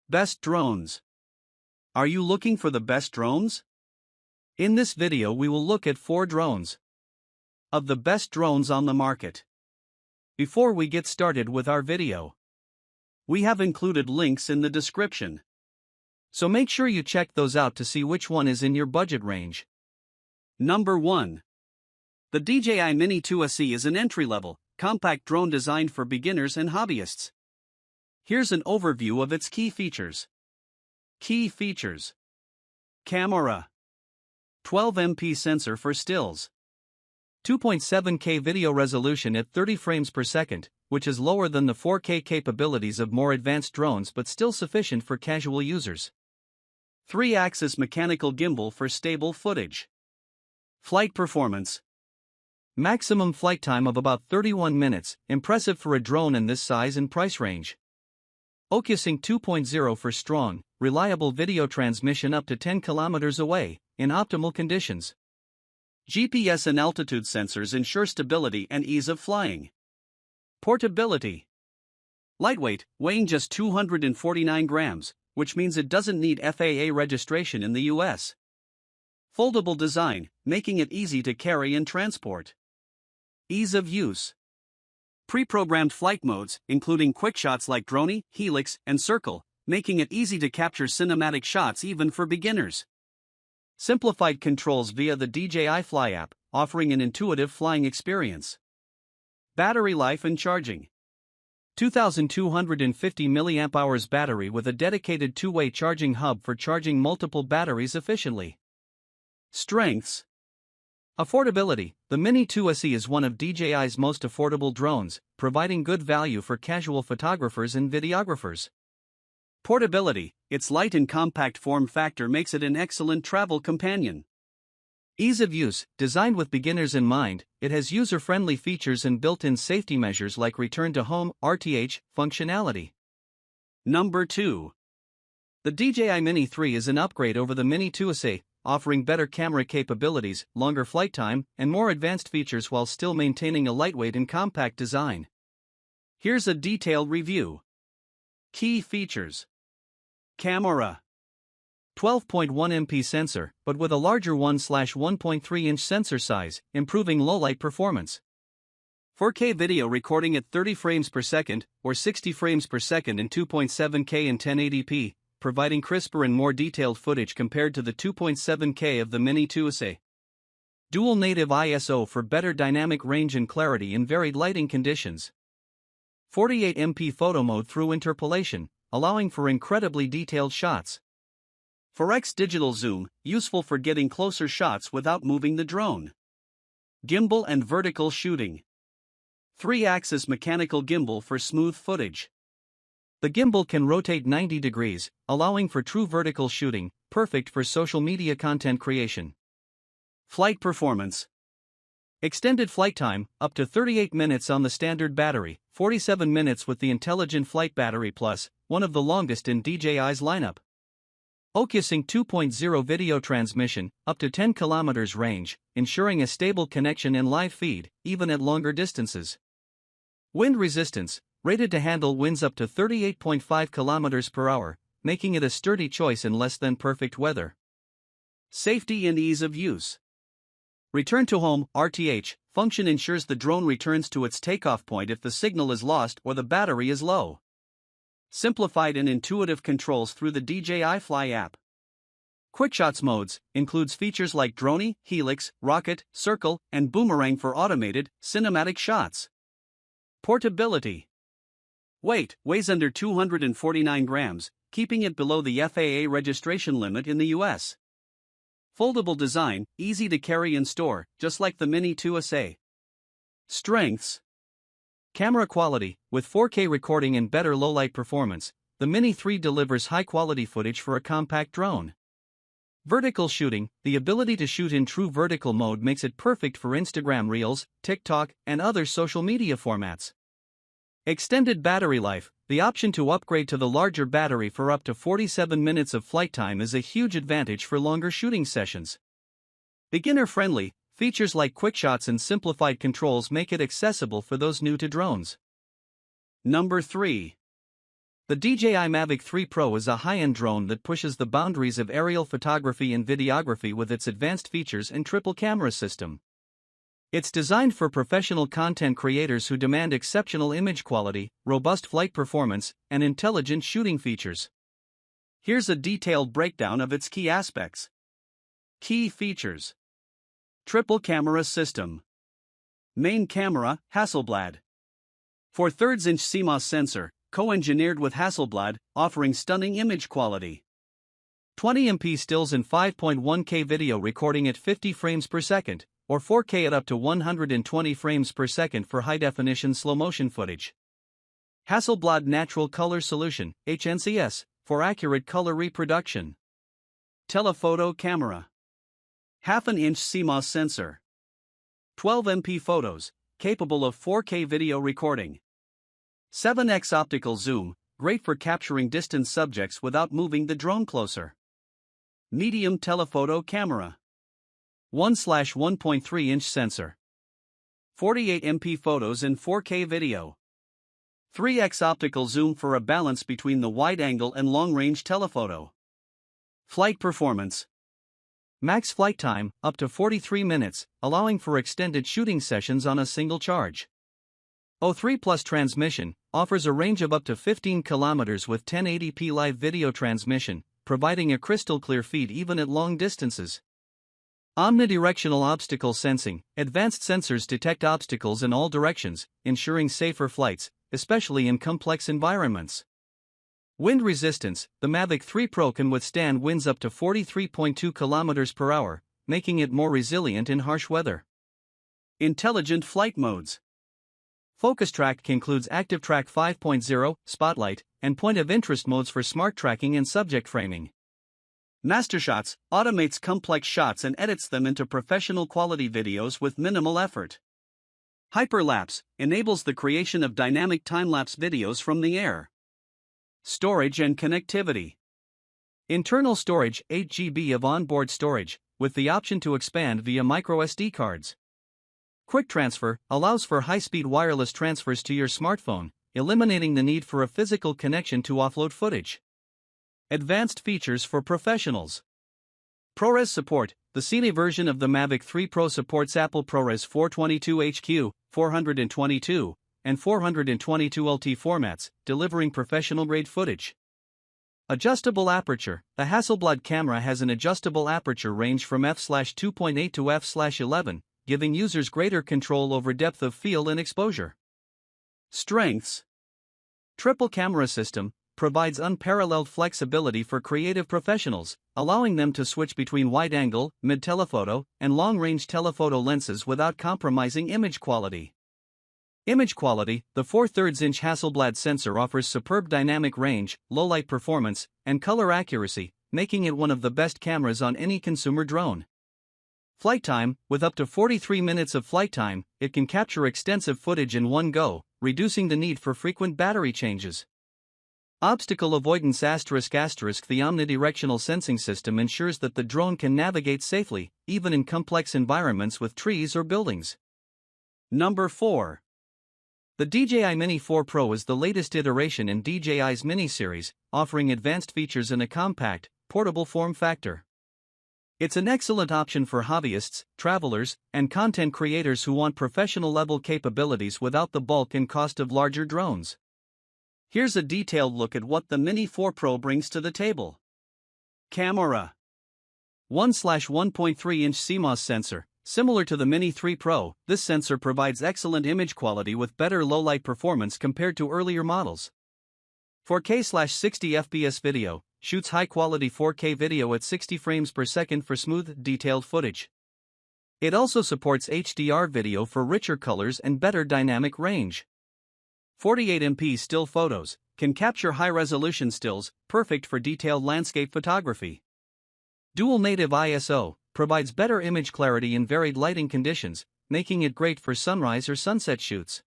Best drones. Are you looking for the best drones? In this video we will look at 4 drones of the best drones on the market. Before we get started with our video, we have included links in the description, so make sure you check those out to see which one is in your budget range. Number 1. The DJI Mini 2SE is an entry-level, compact drone designed for beginners and hobbyists. Here's an overview of its key features. Key features: camera, 12MP sensor for stills, 2.7K video resolution at 30 frames per second, which is lower than the 4K capabilities of more advanced drones but still sufficient for casual users. 3-axis mechanical gimbal for stable footage. Flight performance: maximum flight time of about 31 minutes, impressive for a drone in this size and price range. OcuSync 2.0 for strong, reliable video transmission up to 10 kilometers away, in optimal conditions. GPS and altitude sensors ensure stability and ease of flying. Portability: lightweight, weighing just 249 grams, which means it doesn't need FAA registration in the US. Foldable design, making it easy to carry and transport. Ease of use: pre-programmed flight modes, including quick shots like drone, helix, and circle, making it easy to capture cinematic shots even for beginners. Simplified controls via the DJI Fly app, offering an intuitive flying experience. Battery life and charging: 2,250 mAh battery with a dedicated two-way charging hub for charging multiple batteries efficiently. Strengths: affordability: the Mini 2SE is one of DJI's most affordable drones, providing good value for casual photographers and videographers. Portability: its light and compact form factor makes it an excellent travel companion. Ease of use: designed with beginners in mind, it has user-friendly features and built-in safety measures like return to home (RTH) functionality. Number 2. The DJI Mini 3 is an upgrade over the Mini 2SE, offering better camera capabilities, longer flight time, and more advanced features while still maintaining a lightweight and compact design. Here's a detailed review. Key features: camera, 12.1MP sensor, but with a larger 1/1.3-inch sensor size, improving low-light performance. 4K video recording at 30 frames per second, or 60 frames per second in 2.7K and 1080p, providing crisper and more detailed footage compared to the 2.7K of the Mini 2SE. Dual native ISO for better dynamic range and clarity in varied lighting conditions. 48MP photo mode through interpolation, allowing for incredibly detailed shots. 4x digital zoom, useful for getting closer shots without moving the drone. Gimbal and vertical shooting. 3-axis mechanical gimbal for smooth footage. The gimbal can rotate 90 degrees, allowing for true vertical shooting, perfect for social media content creation. Flight performance: extended flight time, up to 38 minutes on the standard battery, 47 minutes with the Intelligent Flight Battery Plus, one of the longest in DJI's lineup. OcuSync 2.0 video transmission, up to 10 kilometers range, ensuring a stable connection and live feed, even at longer distances. Wind resistance: rated to handle winds up to 38.5 kilometers per hour, making it a sturdy choice in less than perfect weather. Safety and ease of use. Return to home (RTH) function ensures the drone returns to its takeoff point if the signal is lost or the battery is low. Simplified and intuitive controls through the DJI Fly app. Quickshots modes includes features like drone, helix, rocket, circle, and boomerang for automated, cinematic shots. Portability: weighs under 249 grams, keeping it below the FAA registration limit in the US. Foldable design, easy to carry and store, just like the Mini 2SE. Strengths: camera quality: with 4K recording and better low-light performance, the Mini 3 delivers high-quality footage for a compact drone. Vertical shooting: the ability to shoot in true vertical mode makes it perfect for Instagram Reels, TikTok, and other social media formats. Extended battery life: the option to upgrade to the larger battery for up to 47 minutes of flight time is a huge advantage for longer shooting sessions. Beginner-friendly: features like quickshots and simplified controls make it accessible for those new to drones. Number 3. The DJI Mavic 3 Pro is a high-end drone that pushes the boundaries of aerial photography and videography with its advanced features and triple camera system. It's designed for professional content creators who demand exceptional image quality, robust flight performance, and intelligent shooting features. Here's a detailed breakdown of its key aspects. Key features: triple camera system. Main camera, Hasselblad. 4/3-inch CMOS sensor, co-engineered with Hasselblad, offering stunning image quality. 20MP stills and 5.1K video recording at 50 frames per second, or 4K at up to 120 frames per second for high-definition slow-motion footage. Hasselblad Natural Color Solution, HNCS, for accurate color reproduction. Telephoto camera. 1/2-inch CMOS sensor. 12MP photos, capable of 4K video recording. 7x optical zoom, great for capturing distant subjects without moving the drone closer. Medium telephoto camera. 1/1.3-inch sensor. 48MP photos and 4K video. 3x optical zoom for a balance between the wide-angle and long-range telephoto. Flight performance. Max flight time, up to 43 minutes, allowing for extended shooting sessions on a single charge. O3+ transmission, offers a range of up to 15 kilometers with 1080p live video transmission, providing a crystal clear feed even at long distances. Omnidirectional obstacle sensing, advanced sensors detect obstacles in all directions, ensuring safer flights, especially in complex environments. Wind resistance, the Mavic 3 Pro can withstand winds up to 43.2 km per hour, making it more resilient in harsh weather. Intelligent flight modes. Focus track includes Active Track 5.0, Spotlight, and Point of Interest modes for smart tracking and subject framing. Mastershots automates complex shots and edits them into professional quality videos with minimal effort. Hyperlapse enables the creation of dynamic time-lapse videos from the air. Storage and connectivity. Internal storage, 8 GB of onboard storage, with the option to expand via microSD cards. Quick transfer allows for high-speed wireless transfers to your smartphone, eliminating the need for a physical connection to offload footage. Advanced features for professionals. ProRes support. The Cine version of the Mavic 3 Pro supports Apple ProRes 422HQ, 422, and 422 LT formats, delivering professional-grade footage. Adjustable aperture. The Hasselblad camera has an adjustable aperture range from f/2.8 to f/11, giving users greater control over depth of field and exposure. Strengths. Triple camera system provides unparalleled flexibility for creative professionals, allowing them to switch between wide-angle, mid-telephoto, and long-range telephoto lenses without compromising image quality. Image quality. The 4/3-inch Hasselblad sensor offers superb dynamic range, low-light performance, and color accuracy, making it one of the best cameras on any consumer drone. Flight time. With up to 43 minutes of flight time, it can capture extensive footage in one go, reducing the need for frequent battery changes. Obstacle avoidance ***. The omnidirectional sensing system ensures that the drone can navigate safely, even in complex environments with trees or buildings. Number 4. The DJI Mini 4 Pro is the latest iteration in DJI's Mini series, offering advanced features in a compact, portable form factor. It's an excellent option for hobbyists, travelers, and content creators who want professional-level capabilities without the bulk and cost of larger drones. Here's a detailed look at what the Mini 4 Pro brings to the table. Camera. 1/1.3-inch CMOS sensor. Similar to the Mini 3 Pro, this sensor provides excellent image quality with better low-light performance compared to earlier models. 4K/60 FPS video, shoots high-quality 4K video at 60 frames per second for smooth, detailed footage. It also supports HDR video for richer colors and better dynamic range. 48MP still photos, can capture high-resolution stills, perfect for detailed landscape photography. Dual native ISO, provides better image clarity in varied lighting conditions, making it great for sunrise or sunset shoots.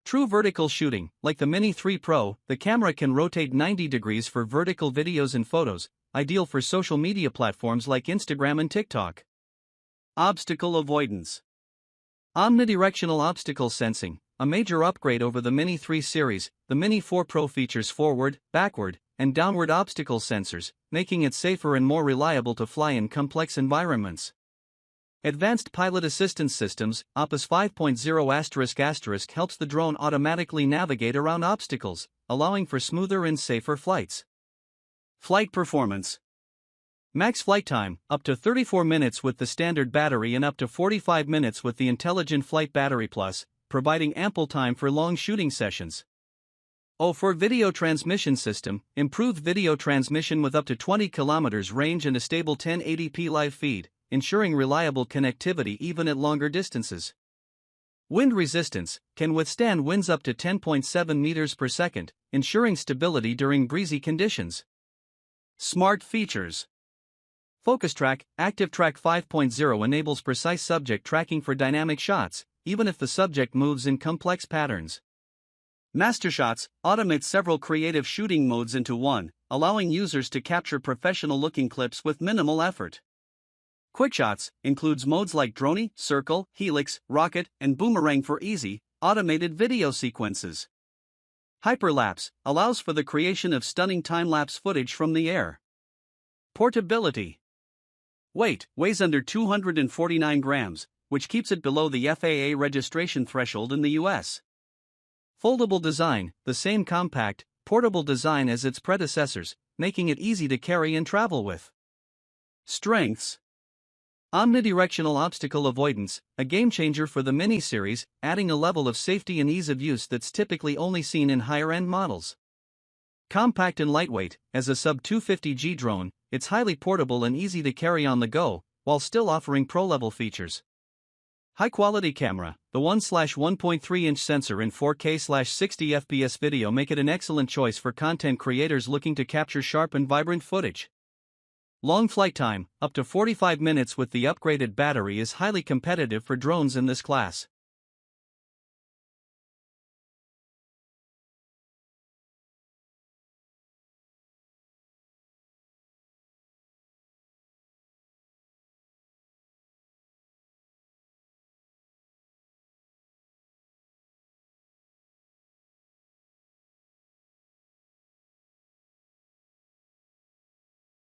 True vertical shooting. Like the Mini 3 Pro, the camera can rotate 90 degrees for vertical videos and photos, ideal for social media platforms like Instagram and TikTok. Obstacle avoidance. Omnidirectional obstacle sensing, a major upgrade over the Mini 3 series. The Mini 4 Pro features forward, backward, and downward obstacle sensors, making it safer and more reliable to fly in complex environments. Advanced Pilot Assistance Systems, APAS 5.0** helps the drone automatically navigate around obstacles, allowing for smoother and safer flights. Flight performance. Max flight time, up to 34 minutes with the standard battery and up to 45 minutes with the Intelligent Flight Battery Plus, providing ample time for long shooting sessions. For video transmission system, improved video transmission with up to 20 km range and a stable 1080p live feed, ensuring reliable connectivity even at longer distances. Wind resistance, can withstand winds up to 10.7 meters per second, ensuring stability during breezy conditions. Smart features. Focus Track, Active Track 5.0 enables precise subject tracking for dynamic shots, even if the subject moves in complex patterns. Master Shots automates several creative shooting modes into one, allowing users to capture professional-looking clips with minimal effort. Quick Shots includes modes like Droney, Circle, Helix, Rocket, and Boomerang for easy, automated video sequences. Hyperlapse allows for the creation of stunning time-lapse footage from the air. Portability. Weight weighs under 249 grams, which keeps it below the FAA registration threshold in the US. Foldable design, the same compact, portable design as its predecessors, making it easy to carry and travel with. Strengths. Omnidirectional obstacle avoidance, a game-changer for the Mini series, adding a level of safety and ease of use that's typically only seen in higher-end models. Compact and lightweight, as a sub-250G drone, it's highly portable and easy to carry on the go, while still offering pro-level features. High-quality camera, the 1/1.3-inch sensor in 4K/60 FPS video make it an excellent choice for content creators looking to capture sharp and vibrant footage. Long flight time, up to 45 minutes with the upgraded battery is highly competitive for drones in this class.